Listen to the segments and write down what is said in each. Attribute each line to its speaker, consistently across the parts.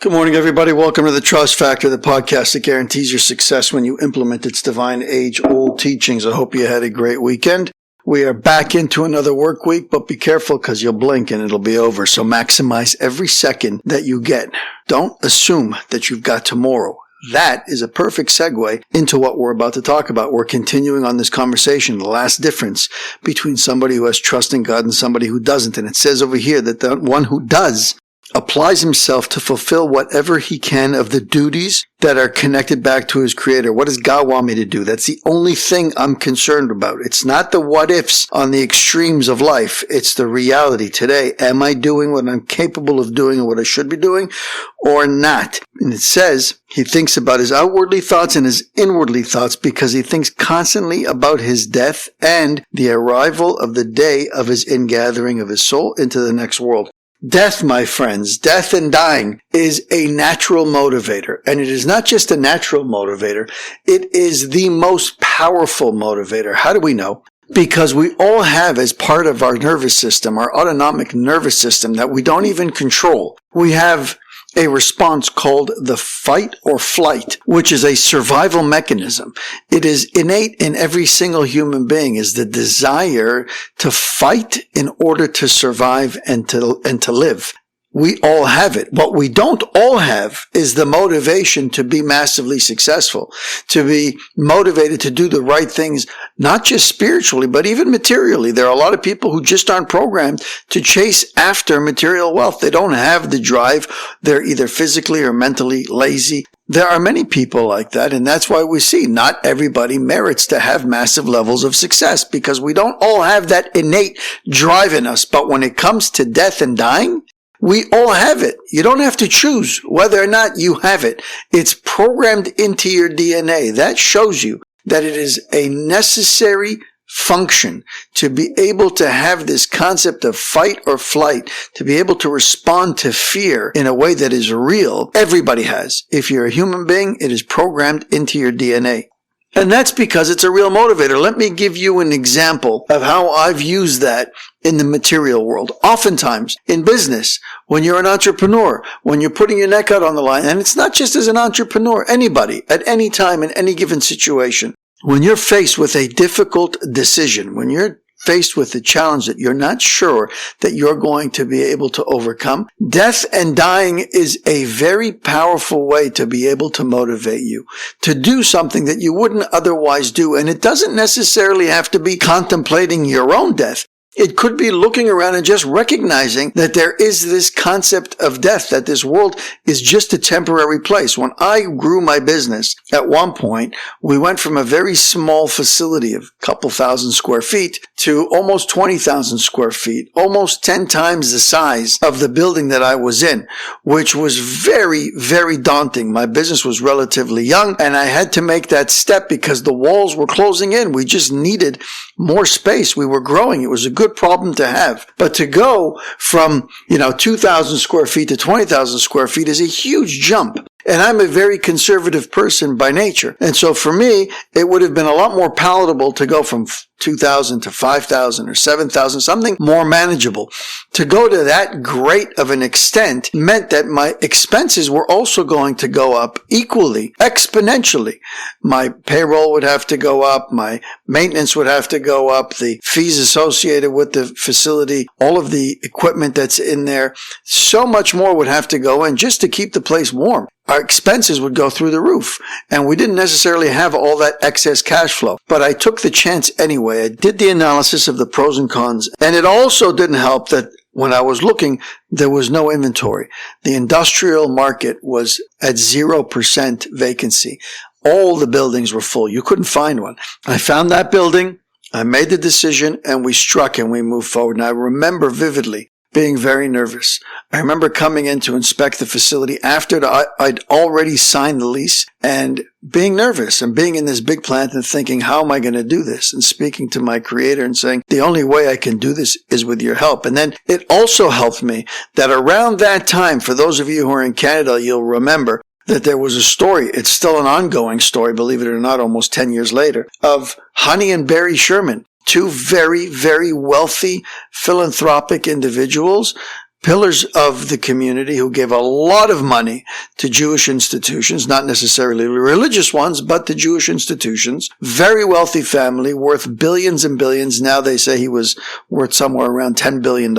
Speaker 1: Good morning, everybody. Welcome to the Trust Factor, the podcast that guarantees your success when you implement its divine age-old teachings. I hope you had a great weekend. We are back into another work week, but be careful because you'll blink and it'll be over. So maximize every second that you get. Don't assume that you've got tomorrow. That is a perfect segue into what we're about to talk about. We're continuing on this conversation, the last difference between somebody who has trust in God and somebody who doesn't. And it says over here that the one who does applies himself to fulfill whatever he can of the duties that are connected back to his creator. What does God want me to do? That's the only thing I'm concerned about. It's not the what ifs on the extremes of life. It's the reality today. Am I doing what I'm capable of doing and what I should be doing or not? And it says he thinks about his outwardly thoughts and his inwardly thoughts because he thinks constantly about his death and the arrival of the day of his ingathering of his soul into the next world. Death, my friends, death and dying is a natural motivator. And it is not just a natural motivator. It is the most powerful motivator. How do we know? Because we all have as part of our nervous system, our autonomic nervous system that we don't even control. We have a response called the fight or flight, which is a survival mechanism. It is innate in every single human being, is the desire to fight in order to survive and to live. We all have it. What we don't all have is the motivation to be massively successful, to be motivated to do the right things, not just spiritually, but even materially. There are a lot of people who just aren't programmed to chase after material wealth. They don't have the drive. They're either physically or mentally lazy. There are many people like that, and that's why we see not everybody merits to have massive levels of success, because we don't all have that innate drive in us. But when it comes to death and dying, we all have it. You don't have to choose whether or not you have it. It's programmed into your DNA. That shows you that it is a necessary function to be able to have this concept of fight or flight, to be able to respond to fear in a way that is real. Everybody has. If you're a human being, it is programmed into your DNA. And that's because it's a real motivator. Let me give you an example of how I've used that in the material world. Oftentimes, in business, when you're an entrepreneur, when you're putting your neck out on the line, and it's not just as an entrepreneur, anybody, at any time, in any given situation, when you're faced with a difficult decision, when you're faced with a challenge that you're not sure that you're going to be able to overcome, death and dying is a very powerful way to be able to motivate you to do something that you wouldn't otherwise do. And it doesn't necessarily have to be contemplating your own death. It could be looking around and just recognizing that there is this concept of death, that this world is just a temporary place. When I grew my business, at one point, we went from a very small facility of a couple thousand square feet to almost 20,000 square feet, almost 10 times the size of the building that I was in, which was very, very daunting. My business was relatively young, and I had to make that step because the walls were closing in. We just needed more space. We were growing. It was a good problem to have. But to go from, 2,000 square feet to 20,000 square feet is a huge jump. And I'm a very conservative person by nature. And so for me, it would have been a lot more palatable to go from 2,000 to 5,000 or 7,000, something more manageable. To go to that great of an extent meant that my expenses were also going to go up equally, exponentially. My payroll would have to go up, my maintenance would have to go up, the fees associated with the facility, all of the equipment that's in there, so much more would have to go in just to keep the place warm. Our expenses would go through the roof, and we didn't necessarily have all that excess cash flow. But I took the chance anyway. I did the analysis of the pros and cons, and it also didn't help that when I was looking, there was no inventory. The industrial market was at 0% vacancy. All the buildings were full. You couldn't find one. I found that building, I made the decision, and we struck and we moved forward. And I remember vividly being very nervous. I remember coming in to inspect the facility after I'd already signed the lease and being nervous and being in this big plant and thinking, how am I going to do this? And speaking to my creator and saying, the only way I can do this is with your help. And then it also helped me that around that time, for those of you who are in Canada, you'll remember that there was a story, it's still an ongoing story, believe it or not, almost 10 years later, of Honey and Barry Sherman, two very, very wealthy philanthropic individuals, pillars of the community who gave a lot of money to Jewish institutions, not necessarily religious ones, but to Jewish institutions. Very wealthy family, worth billions and billions. Now they say he was worth somewhere around $10 billion.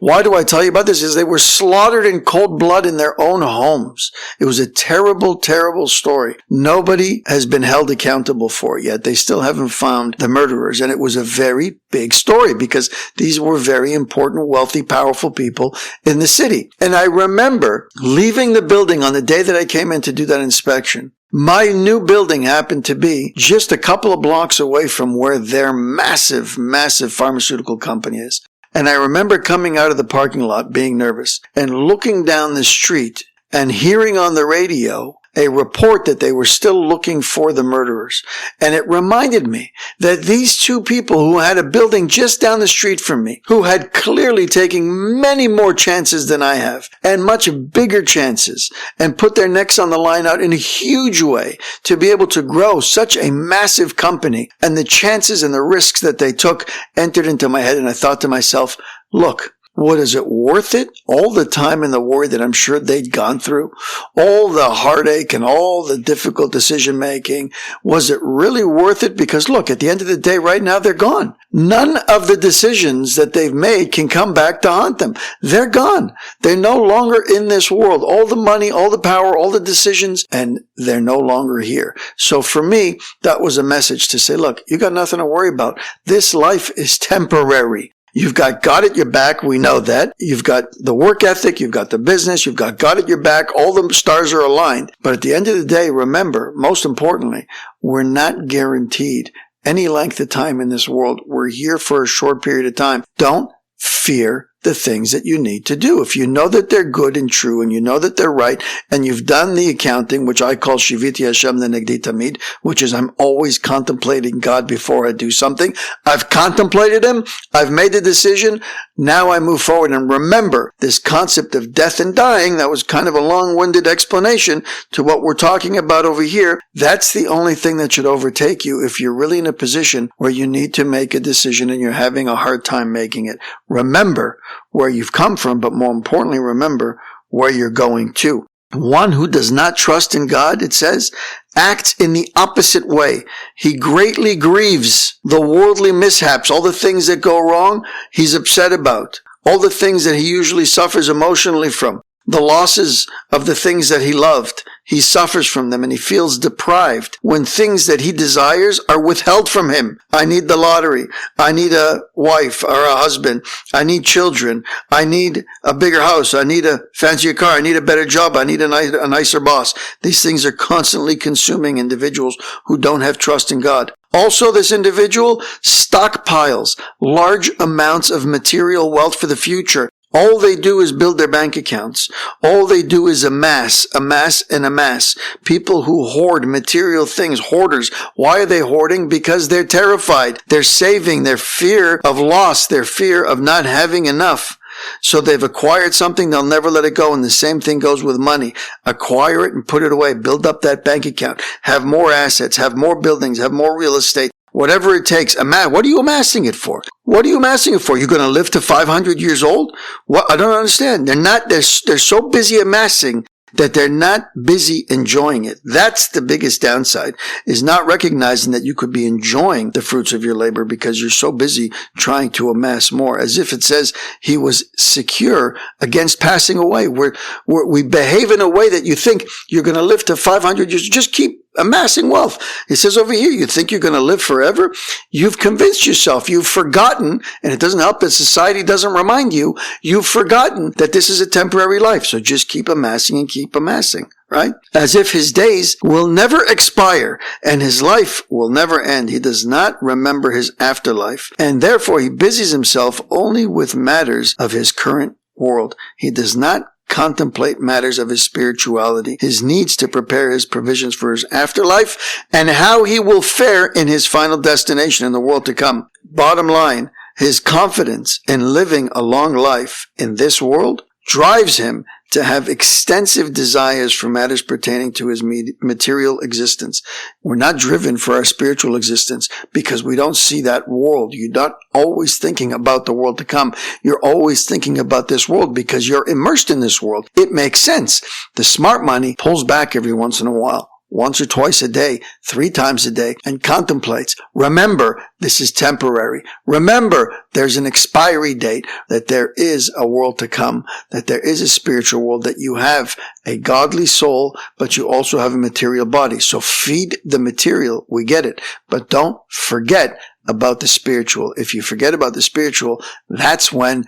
Speaker 1: Why do I tell you about this? Is they were slaughtered in cold blood in their own homes. It was a terrible, terrible story. Nobody has been held accountable for it yet. They still haven't found the murderers. And it was a very big story because these were very important, wealthy, powerful people in the city. And I remember leaving the building on the day that I came in to do that inspection. My new building happened to be just a couple of blocks away from where their massive, massive pharmaceutical company is. And I remember coming out of the parking lot being nervous and looking down the street and hearing on the radio a report that they were still looking for the murderers. And it reminded me that these two people who had a building just down the street from me, who had clearly taken many more chances than I have, and much bigger chances, and put their necks on the line out in a huge way to be able to grow such a massive company, and the chances and the risks that they took entered into my head, and I thought to myself, look, what is it worth it? All the time and the worry that I'm sure they'd gone through, all the heartache and all the difficult decision making, was it really worth it? Because look, at the end of the day, right now, they're gone. None of the decisions that they've made can come back to haunt them. They're gone. They're no longer in this world. All the money, all the power, all the decisions, and they're no longer here. So for me, that was a message to say, look, you got nothing to worry about. This life is temporary. You've got God at your back. We know that. You've got the work ethic. You've got the business. You've got God at your back. All the stars are aligned. But at the end of the day, remember, most importantly, we're not guaranteed any length of time in this world. We're here for a short period of time. Don't fear the things that you need to do. If you know that they're good and true, and you know that they're right, and you've done the accounting, which I call Shiviti Hashem Lenegdi Tamid, which is I'm always contemplating God before I do something. I've contemplated Him. I've made the decision. Now I move forward. And remember, this concept of death and dying, that was kind of a long-winded explanation to what we're talking about over here. That's the only thing that should overtake you if you're really in a position where you need to make a decision and you're having a hard time making it. Remember where you've come from, but more importantly, remember where you're going to. One who does not trust in God, it says, acts in the opposite way. He greatly grieves the worldly mishaps, all the things that go wrong, he's upset about. All the things that he usually suffers emotionally from. The losses of the things that he loved, he suffers from them and he feels deprived when things that he desires are withheld from him. I need the lottery. I need a wife or a husband. I need children. I need a bigger house. I need a fancier car. I need a better job. I need a nicer boss. These things are constantly consuming individuals who don't have trust in God. Also, this individual stockpiles large amounts of material wealth for the future. All they do is build their bank accounts. All they do is amass, and amass. People who hoard material things, hoarders. Why are they hoarding? Because they're terrified. They're saving. Their fear of loss, their fear of not having enough. So they've acquired something, they'll never let it go. And the same thing goes with money. Acquire it and put it away. Build up that bank account. Have more assets, have more buildings, have more real estate. Whatever it takes. What are you amassing it for? What are you amassing it for? You're going to live to 500 years old? What? I don't understand. They're so busy amassing that they're not busy enjoying it. That's the biggest downside, is not recognizing that you could be enjoying the fruits of your labor because you're so busy trying to amass more. As if it says he was secure against passing away. We behave in a way that you think you're going to live to 500 years. Just keep amassing wealth. It says over here, you think you're going to live forever? You've convinced yourself. You've forgotten, and it doesn't help that society doesn't remind you, you've forgotten that this is a temporary life. So just keep amassing and keep amassing, right? As if his days will never expire and his life will never end. He does not remember his afterlife, and therefore he busies himself only with matters of his current world. He does not contemplate matters of his spirituality, his needs to prepare his provisions for his afterlife, and how he will fare in his final destination in the world to come. Bottom line, his confidence in living a long life in this world drives him to have extensive desires for matters pertaining to his material existence. We're not driven for our spiritual existence because we don't see that world. You're not always thinking about the world to come. You're always thinking about this world because you're immersed in this world. It makes sense. The smart money pulls back every once in a while, once or twice a day, 3 times a day, and contemplates. Remember, this is temporary. Remember, there's an expiry date, that there is a world to come, that there is a spiritual world, that you have a godly soul, but you also have a material body. So feed the material, we get it, but don't forget about the spiritual. If you forget about the spiritual, that's when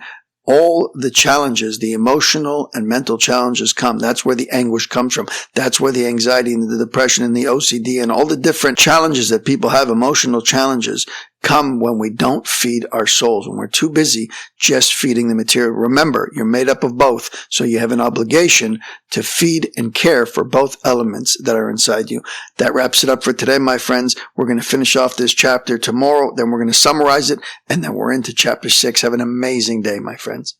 Speaker 1: all the challenges, the emotional and mental challenges come. That's where the anguish comes from. That's where the anxiety and the depression and the OCD and all the different challenges that people have, emotional challenges, come when we don't feed our souls, when we're too busy just feeding the material. Remember, you're made up of both, so you have an obligation to feed and care for both elements that are inside you. That wraps it up for today, my friends. We're going to finish off this chapter tomorrow, then we're going to summarize it, and then we're into chapter 6. Have an amazing day, my friends.